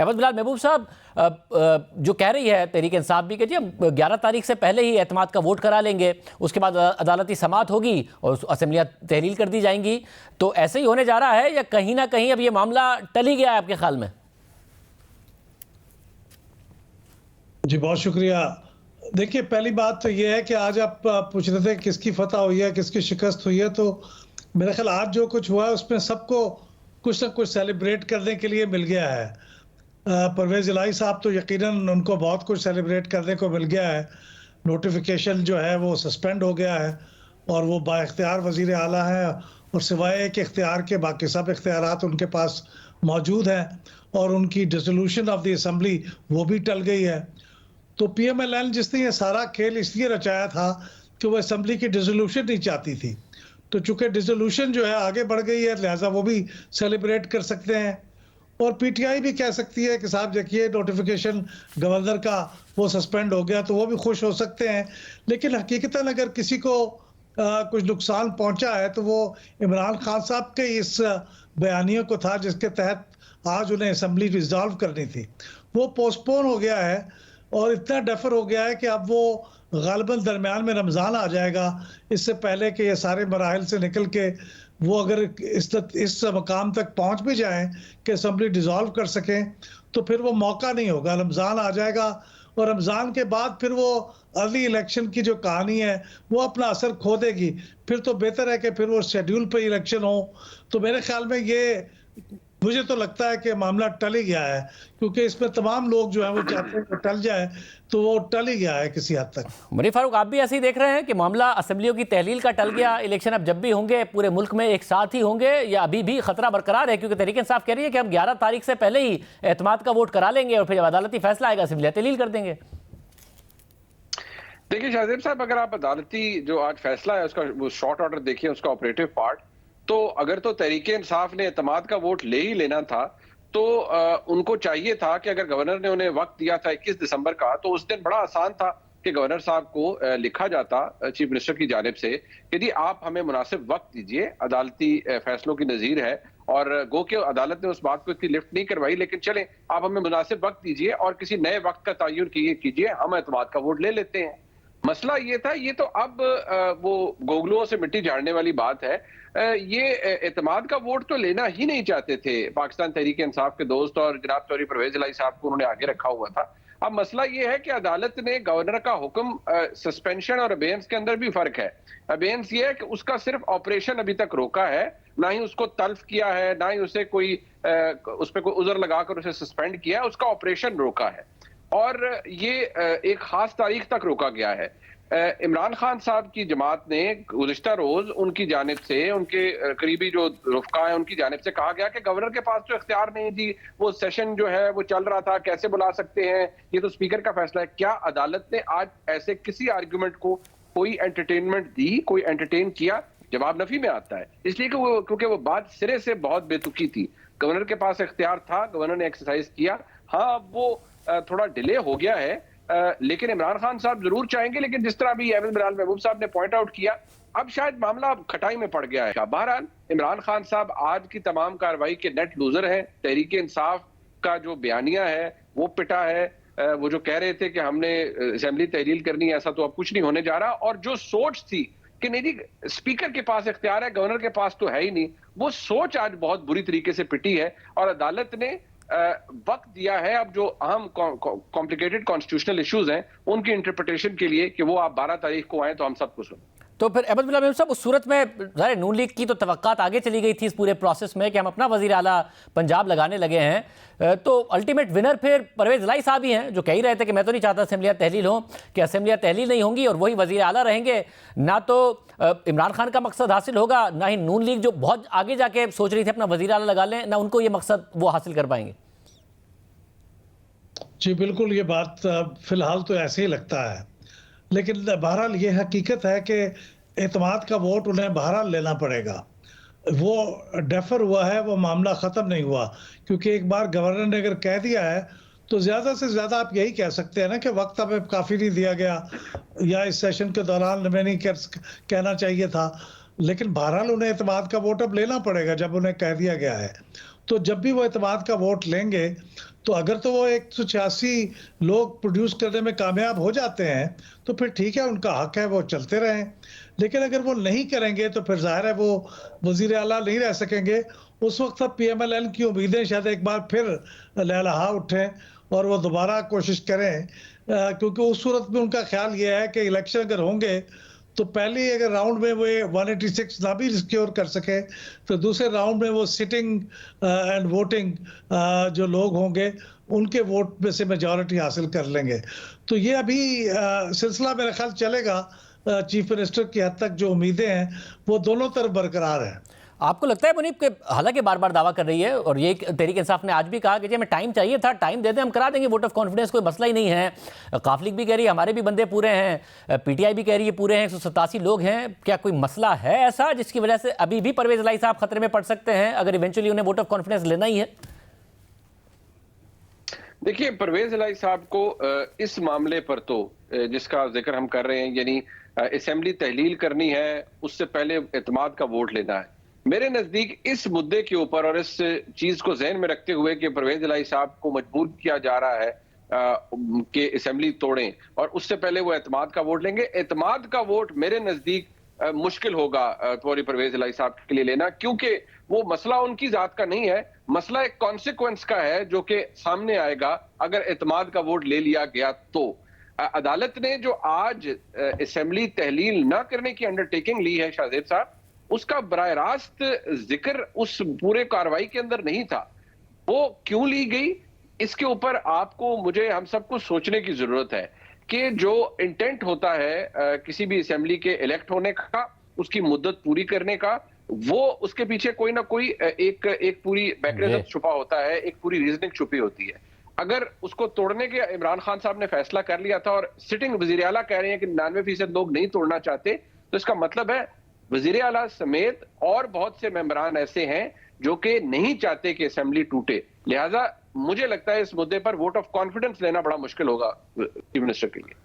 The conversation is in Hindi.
अहमद बिलाल महबूब साहब, जो कह रही है तहरीक इंसाफ भी कि जी हम 11 तारीख से पहले ही एतमाद का वोट करा लेंगे, उसके बाद अदालती समाअत होगी और असम्बलियाँ तहलील कर दी जाएंगी, तो ऐसे ही होने जा रहा है या कहीं ना कहीं अब ये मामला टल ही गया है आपके ख्याल में? जी बहुत शुक्रिया। देखिए, पहली बात तो ये है कि आज आप पूछ रहे थे किसकी फतह हुई है, किसकी शिकस्त हुई है, तो मेरा ख्याल आज जो कुछ हुआ है उसमें सबको कुछ ना कुछ सेलिब्रेट करने के लिए मिल गया है। परवेज इलाही साहब तो यकीनन उनको बहुत कुछ सेलिब्रेट करने को मिल गया है। नोटिफिकेशन जो है वो सस्पेंड हो गया है और वो बाइख्तियार वजीर आला है, और सिवाय एक इख्तियार के बाकी सब इख्तियारात उनके पास मौजूद हैं, और उनकी डिसोल्यूशन ऑफ द असम्बली वो भी टल गई है। तो पीएमएलएन जिसने ये सारा खेल इसलिए रचाया था कि वो असेंबली की डिसोल्यूशन नहीं चाहती थी, तो चूंकि डिसोल्यूशन जो है आगे बढ़ गई है, लिहाजा वो भी सेलिब्रेट कर सकते हैं। और पीटीआई भी कह सकती है कि साहब देखिए नोटिफिकेशन गवर्नर का वो सस्पेंड हो गया, तो वो भी खुश हो सकते हैं। लेकिन हकीकतन अगर किसी को कुछ नुकसान पहुंचा है तो वो इमरान खान साहब के इस बयानियों को था जिसके तहत आज उन्हें असेंबली रिजॉल्व करनी थी, वो पोस्टपोन हो गया है और इतना डेफर हो गया है कि अब वो गालिबन दरमियान में रमज़ान आ जाएगा, इससे पहले कि ये सारे मराहल से निकल के वो अगर इस मकाम तक पहुंच भी जाएं कि असेंबली डिज़ोल्व कर सकें, तो फिर वो मौका नहीं होगा। रमज़ान आ जाएगा और रमज़ान के बाद फिर वो अर्ली इलेक्शन की जो कहानी है वो अपना असर खो देगी। फिर तो बेहतर है कि फिर वो शेड्यूल पे इलेक्शन हो। तो मेरे ख्याल में ये, मुझे तो लगता है कि मामला टल ही गया है, क्योंकि इसमें तमाम लोग जो है वो चाहते हैं कि टल जाए, तो वो टल ही गया है किसी हद तक। मुनीर फारूक, आप भी ऐसे ही देख रहे हैं कि मामला असेंबलियों की तहलील का टल गया, इलेक्शन अब जब भी होंगे पूरे मुल्क में एक साथ ही होंगे, या अभी भी खतरा बरकरार है? क्योंकि तहरीक इंसाफ कह रही है कि हम 11 तारीख से पहले ही एतमाद का वोट करा लेंगे और फिर जब अदालती फैसला आएगा असेंबलियाँ तहलील कर देंगे। देखिए शाहजेब साहब, अगर आप अदालती जो आज फैसला है उसका वो शॉर्ट ऑर्डर देखिए, उसका ऑपरेटिव पार्ट, तो अगर तो तहरीक इंसाफ ने एतमाद का वोट ले ही लेना था तो उनको चाहिए था कि अगर गवर्नर ने उन्हें वक्त दिया था 21 दिसंबर का, तो उस दिन बड़ा आसान था कि गवर्नर साहब को लिखा जाता चीफ मिनिस्टर की जानिब से कि जी आप हमें मुनासिब वक्त दीजिए, अदालती फैसलों की नजीर है, और गो के अदालत ने उस बात को इतनी लिफ्ट नहीं करवाई, लेकिन चलें आप हमें मुनासिब वक्त दीजिए और किसी नए वक्त का तयन कीजिए, हम एतमाद का वोट ले लेते हैं। मसला ये था, ये तो अब वो गोगलुओं से मिट्टी झाड़ने वाली बात है। ये एतमाद का वोट तो लेना ही नहीं चाहते थे पाकिस्तान तहरीक इंसाफ के दोस्त, और जनाब चौधरी परवेज इलाही साहब को उन्होंने आगे रखा हुआ था। अब मसला ये है कि अदालत ने गवर्नर का हुक्म, सस्पेंशन और अबेयंस के अंदर भी फर्क है। अबेयंस ये है कि उसका सिर्फ ऑपरेशन अभी तक रोका है, ना ही उसको तल्फ किया है, ना ही उसे कोई उस पर कोई उज़र लगाकर उसे सस्पेंड किया है, उसका ऑपरेशन रोका है और ये एक खास तारीख तक रोका गया है। इमरान खान साहब की जमात ने गुज़िश्ता रोज उनकी जानिब से, उनके करीबी जो रुफ़का हैं उनकी जानिब से कहा गया कि गवर्नर के पास तो इख्तियार नहीं थी, वो सेशन जो है वो चल रहा था, कैसे बुला सकते हैं, ये तो स्पीकर का फैसला है। क्या अदालत ने आज ऐसे किसी आर्गुमेंट को कोई एंटरटेनमेंट दी, कोई एंटरटेन किया? जवाब नफी में आता है, इसलिए कि वो, क्योंकि वो बात सिरे से बहुत बेतुकी थी। गवर्नर के पास इख्तियार था, गवर्नर ने एक्सरसाइज किया, हाँ वो थोड़ा डिले हो गया है, लेकिन इमरान खान साहब जरूर चाहेंगे। लेकिन जिस तरह भी अहमद बिलाल महबूब साहब ने पॉइंट आउट किया, अब शायद मामला खटाई में पड़ गया है। बहरहाल इमरान खान साहब आज की तमाम कार्रवाई के नेट लूजर हैं। तहरीक इंसाफ का जो बयानिया है वो पिटा है। वो जो कह रहे थे कि हमने असेंबली तहलील करनी है, ऐसा तो अब कुछ नहीं होने जा रहा। और जो सोच थी कि नहीं जी स्पीकर के पास इख्तियार है, गवर्नर के पास तो है ही नहीं, वो सोच आज बहुत बुरी तरीके से पिटी है। और अदालत ने वक्त दिया है अब जो अहम कॉम्प्लिकेटेड कॉन्स्टिट्यूशनल इश्यूज हैं उनकी इंटरप्रिटेशन के लिए कि वो आप 12 तारीख को आए तो हम सबको सुन। तो फिर अहमद बिलाल महबूब साहब, उस सूरत में ज़ाहिर नून लीग की तो तवक्कात आगे चली गई थी इस पूरे प्रोसेस में कि हम अपना वज़ीर आला पंजाब लगाने लगे हैं, तो अल्टीमेट विनर फिर परवेज इलाही साहब ही हैं, जो कह ही रहे थे कि मैं तो नहीं चाहता असेंबलियाँ तहलील हों, कि असेंबलियाँ तहलील नहीं होंगी और वही वज़ीर आला रहेंगे। ना तो इमरान खान का मकसद हासिल होगा, ना ही नून लीग जो बहुत आगे जाके सोच रही थी अपना वज़ीर आला लगा लें, ना उनको ये मकसद वो हासिल कर पाएंगे। जी बिल्कुल, ये बात फिलहाल तो ऐसे ही लगता है, लेकिन बहरहाल ये हकीकत है कि एतमाद का वोट उन्हें बहरहाल लेना पड़ेगा। वो डेफर हुआ है, वो मामला ख़त्म नहीं हुआ, क्योंकि एक बार गवर्नर ने अगर कह दिया है तो ज़्यादा से ज़्यादा आप यही कह सकते हैं ना कि वक्त हमें काफ़ी नहीं दिया गया, या इस सेशन के दौरान हमें नहीं कहना चाहिए था। लेकिन बहरहाल उन्हें एतमाद का वोट अब लेना पड़ेगा जब उन्हें कह दिया गया है। तो जब भी वो एतमाद का वोट लेंगे, तो अगर तो वो 186 लोग प्रोड्यूस करने में कामयाब हो जाते हैं, तो फिर ठीक है, उनका हक है, वो चलते रहें। लेकिन अगर वो नहीं करेंगे, तो फिर ज़ाहिर है वो वज़ीर आला नहीं रह सकेंगे। उस वक़्त तक पीएमएलएन की उम्मीदें शायद एक बार फिर लहलहा उठें और वो दोबारा कोशिश करें, क्योंकि उस सूरत में उनका ख़्याल ये है कि इलेक्शन अगर होंगे, तो पहले अगर राउंड में वो 186 ना भी सिक्योर कर सके, तो दूसरे राउंड में वो सिटिंग एंड वोटिंग जो लोग होंगे, उनके वोट में से मेजॉरिटी हासिल कर लेंगे। तो ये अभी सिलसिला मेरा ख्याल चलेगा। चीफ मिनिस्टर की हद तक जो उम्मीदें हैं, वो दोनों तरफ बरकरार हैं। आपको लगता है मुनीब कि हालांकि बार बार दावा कर रही है और ये तहरीक इंसाफ ने आज भी कहा कि जी हमें टाइम चाहिए था, टाइम दे दें, हम करा देंगे वोट ऑफ कॉन्फिडेंस, कोई मसला ही नहीं है। काफ लीग भी कह रही है हमारे भी बंदे पूरे हैं, पीटीआई भी कह रही है पूरे हैं, 187 लोग हैं। क्या कोई मसला है ऐसा जिसकी वजह से अभी भी परवेज इलाही साहब खतरे में पड़ सकते हैं अगर इवेंचुअली उन्हें वोट ऑफ कॉन्फिडेंस लेना ही है? देखिए, परवेज इलाही साहब को इस मामले पर तो जिसका जिक्र हम कर रहे हैं, यानी असेंबली तहलील करनी है, उससे पहले एतमाद का वोट लेना है। मेरे नजदीक इस मुद्दे के ऊपर और इस चीज को जहन में रखते हुए कि परवेज इलाही साहब को मजबूर किया जा रहा है कि असेंबली तोड़ें और उससे पहले वो एतमाद का वोट लेंगे। एतमाद का वोट मेरे नजदीक मुश्किल होगा फौरी परवेज इलाही साहब के लिए लेना, क्योंकि वो मसला उनकी जात का नहीं है, मसला एक कॉन्सिक्वेंस का है जो कि सामने आएगा अगर एतमाद का वोट ले लिया गया। तो अदालत ने जो आज असेंबली तहलील न करने की अंडरटेकिंग ली है शाहजेब साहब, उसका बराह रास्त जिक्र उस पूरे कार्रवाई के अंदर नहीं था। वो क्यों ली गई, इसके ऊपर आपको, मुझे, हम सबको सोचने की जरूरत है कि जो इंटेंट होता है किसी भी असेंबली के इलेक्ट होने का, उसकी मुद्दत पूरी करने का, वो उसके पीछे कोई ना कोई एक पूरी मैकेनिज्म छुपा होता है, एक पूरी रीजनिंग छुपी होती है। अगर उसको तोड़ने के इमरान खान साहब ने फैसला कर लिया था और सिटिंग वजीर आला कह रहे हैं कि 99% लोग नहीं तोड़ना चाहते, तो इसका मतलब है वजीर आला समेत और बहुत से मेंबरान ऐसे हैं जो कि नहीं चाहते कि असेंबली टूटे। लिहाजा मुझे लगता है इस मुद्दे पर वोट ऑफ कॉन्फिडेंस लेना बड़ा मुश्किल होगा चीफ मिनिस्टर के लिए।